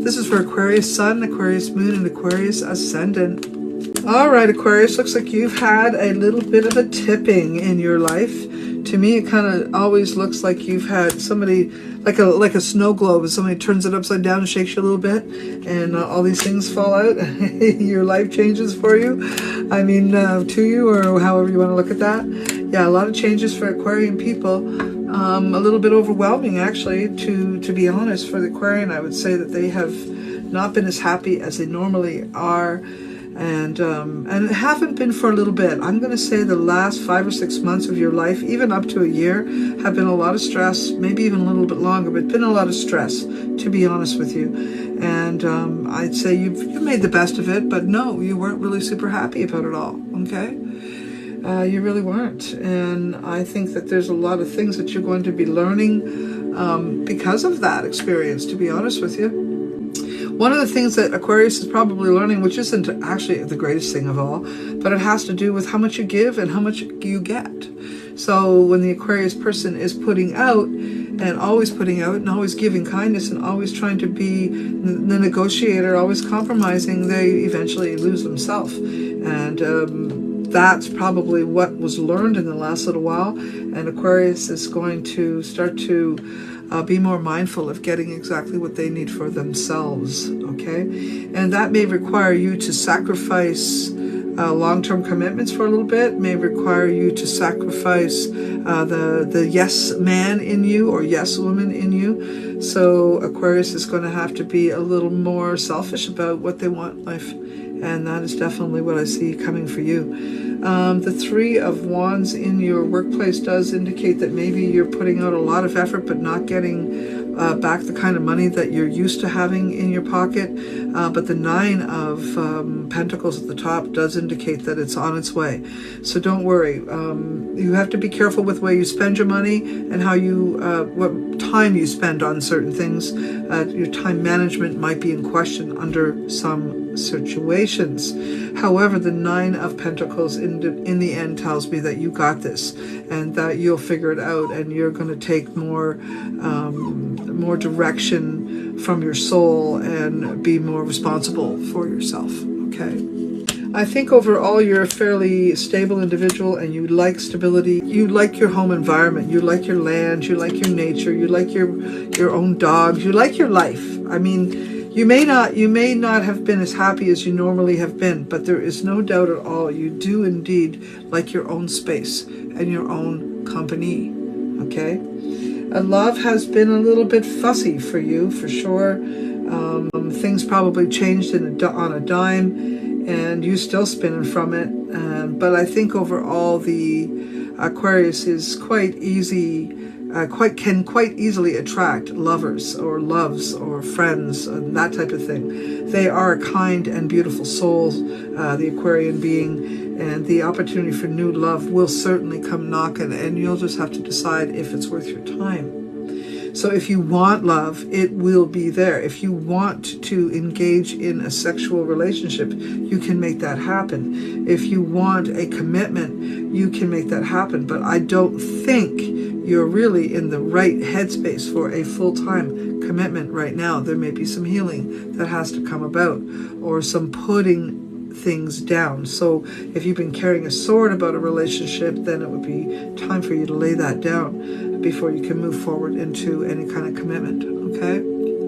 This is for Aquarius Sun, Aquarius Moon, and Aquarius Ascendant. All right, Aquarius, looks like you've had a little bit of a tipping in your life. To me, it kind of always looks like you've had somebody, like a snow globe, and somebody turns it upside down and shakes you a little bit, and all these things fall out. Your life changes for you. I mean, to you, or however you want to look at that. Yeah, a lot of changes for Aquarian people. A little bit overwhelming, actually, to be honest. For the Aquarian, I would say that they have not been as happy as they normally are. And haven't been for a little bit. I'm going to say the last 5 or 6 months of your life, even up to a year, have been a lot of stress, maybe even a little bit longer, but been a lot of stress, to be honest with you. And I'd say you've made the best of it, but no, you weren't really super happy about it all, okay? You really weren't. And I think that there's a lot of things that you're going to be learning because of that experience, to be honest with you. One of the things that Aquarius is probably learning, which isn't actually the greatest thing of all, but it has to do with how much you give and how much you get. So when the Aquarius person is putting out and always giving kindness and always trying to be the negotiator, always compromising, they eventually lose themselves. And that's probably what was learned in the last little while. And Aquarius is going to start to be more mindful of getting exactly what they need for themselves, okay? And that may require you to sacrifice long-term commitments for a little bit, may require you to sacrifice the yes man in you or yes woman in you. So Aquarius is going to have to be a little more selfish about what they want in life. And that is definitely what I see coming for you. The Three of Wands in your workplace does indicate that maybe you're putting out a lot of effort but not getting back the kind of money that you're used to having in your pocket. But the Nine of Pentacles at the top does indicate that it's on its way. So don't worry. You have to be careful with where you spend your money and how you, what time you spend on certain things. Your time management might be in question under some situations. However, the Nine of Pentacles in the end tells me that you got this and that you'll figure it out, and you're going to take more direction from your soul and be more responsible for yourself, okay? I think overall you're a fairly stable individual, and you like stability. You like your home environment. You like your land. You like your nature. You like your own dogs. You like your life. I mean, you may not have been as happy as you normally have been, but there is no doubt at all you do indeed like your own space and your own company, okay? Love has been a little bit fussy for you, for sure. Things probably changed on a dime, and you still spinning from it. But I think overall the Aquarius is quite easy. Can quite easily attract lovers or loves or friends and that type of thing. They are kind and beautiful souls, the Aquarian being, and the opportunity for new love will certainly come knocking, and you'll just have to decide if it's worth your time. So if you want love, it will be there. If you want to engage in a sexual relationship, you can make that happen. If you want a commitment, you can make that happen. But I don't think you're really in the right headspace for a full-time commitment right now. There may be some healing that has to come about, or some putting things down. So if you've been carrying a sword about a relationship, then it would be time for you to lay that down before you can move forward into any kind of commitment, okay?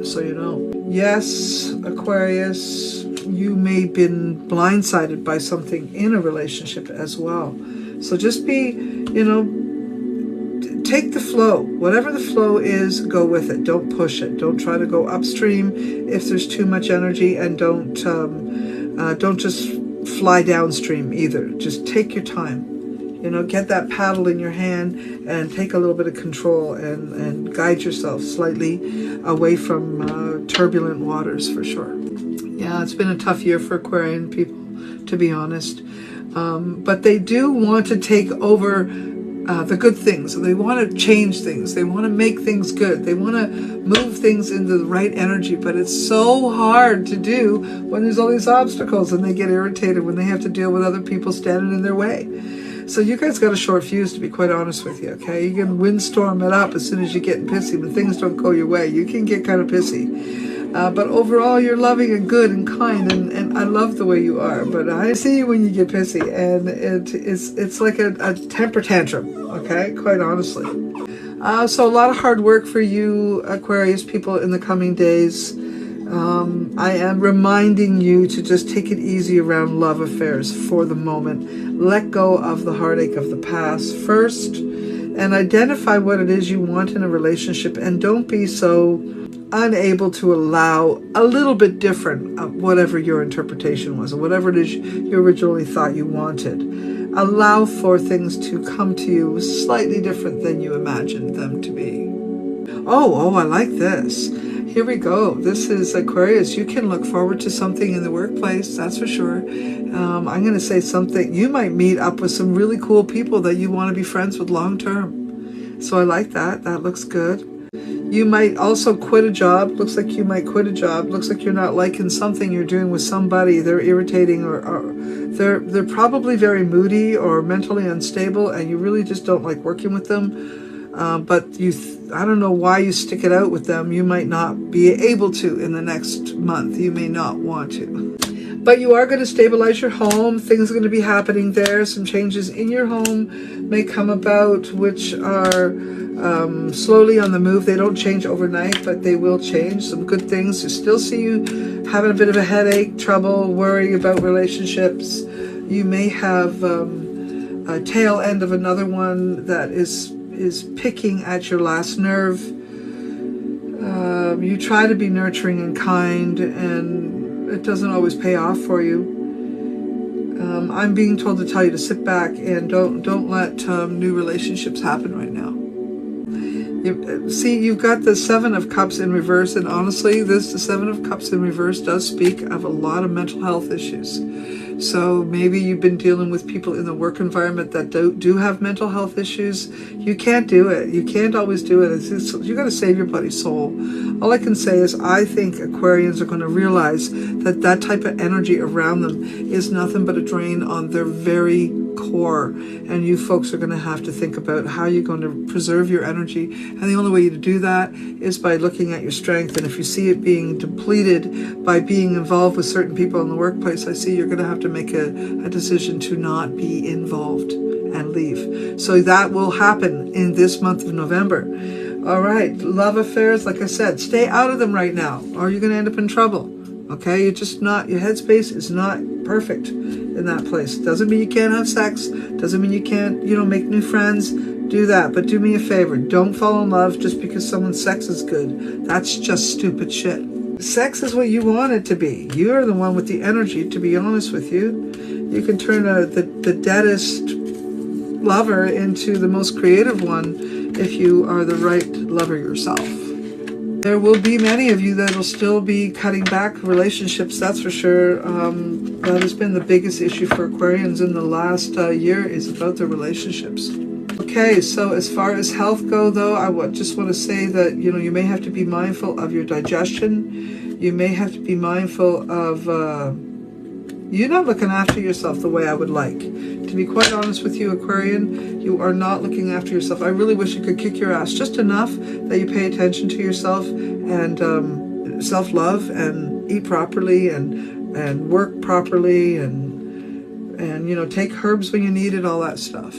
So you know. Yes, Aquarius, you may have been blindsided by something in a relationship as well. So just be, take the flow. Whatever the flow is, go with it. Don't push it. Don't try to go upstream if there's too much energy, and don't just fly downstream either. Just take your time. Get that paddle in your hand and take a little bit of control and guide yourself slightly away from turbulent waters, for sure. Yeah, it's been a tough year for Aquarian people, to be honest. But they do want to take over the good things. They want to change things. They want to make things good. They want to move things into the right energy. But it's so hard to do when there's all these obstacles, and they get irritated when they have to deal with other people standing in their way. So you guys got a short fuse, to be quite honest with you, okay? You can windstorm it up as soon as you're getting pissy. When things don't go your way, you can get kind of pissy. But overall, you're loving and good and kind, and I love the way you are. But I see you when you get pissy, and it's like a temper tantrum, okay? Quite honestly. So a lot of hard work for you, Aquarius people, in the coming days. I am reminding you to just take it easy around love affairs for the moment. Let go of the heartache of the past first, and identify what it is you want in a relationship, and don't be so unable to allow a little bit different of whatever your interpretation was, or whatever it is you originally thought you wanted. Allow for things to come to you slightly different than you imagined them to be. Oh, I like this. Here we go. This is Aquarius. You can look forward to something in the workplace, that's for sure. I'm going to say something. You might meet up with some really cool people that you want to be friends with long term. So I like that. That looks good. You might also quit a job. Looks like you might quit a job. Looks like you're not liking something you're doing with somebody. They're irritating, or they're probably very moody or mentally unstable, and you really just don't like working with them. But I don't know why you stick it out with them. You might not be able to in the next month. You may not want to. But you are going to stabilize your home. Things are going to be happening there. Some changes in your home may come about, which are slowly on the move. They don't change overnight, but they will change. Some good things. I still see you having a bit of a headache, trouble, worrying about relationships. You may have a tail end of another one that is picking at your last nerve. You try to be nurturing and kind, and it doesn't always pay off for you. I'm being told to tell you to sit back and don't let new relationships happen right now. You've got the Seven of Cups in reverse, and honestly, the Seven of Cups in reverse does speak of a lot of mental health issues. So maybe you've been dealing with people in the work environment that do have mental health issues. You can't do it. You can't always do it. You got to save your bloody soul. All I can say is I think Aquarians are going to realize that type of energy around them is nothing but a drain on their very core, and you folks are going to have to think about how you're going to preserve your energy, and the only way to do that is by looking at your strength. And if you see it being depleted by being involved with certain people in the workplace, I see you're going to have to make a decision to not be involved and leave. So that will happen in this month of November. All right, love affairs, like I said, stay out of them right now, or you're going to end up in trouble. Okay, your headspace is not perfect in that place. Doesn't mean you can't have sex. Doesn't mean you can't, make new friends. Do that, but do me a favor. Don't fall in love just because someone's sex is good. That's just stupid shit. Sex is what you want it to be. You're the one with the energy, to be honest with you. You can turn the deadest lover into the most creative one if you are the right lover yourself. There will be many of you that will still be cutting back relationships, that's for sure. That has been the biggest issue for Aquarians in the last year, is about their relationships. Okay, so as far as health go, though, I just want to say that, you may have to be mindful of your digestion. You may have to be mindful of you're not looking after yourself the way I would like. To be quite honest with you, Aquarian, you are not looking after yourself. I really wish you could kick your ass just enough that you pay attention to yourself and self-love, and eat properly and work properly and take herbs when you need it, all that stuff.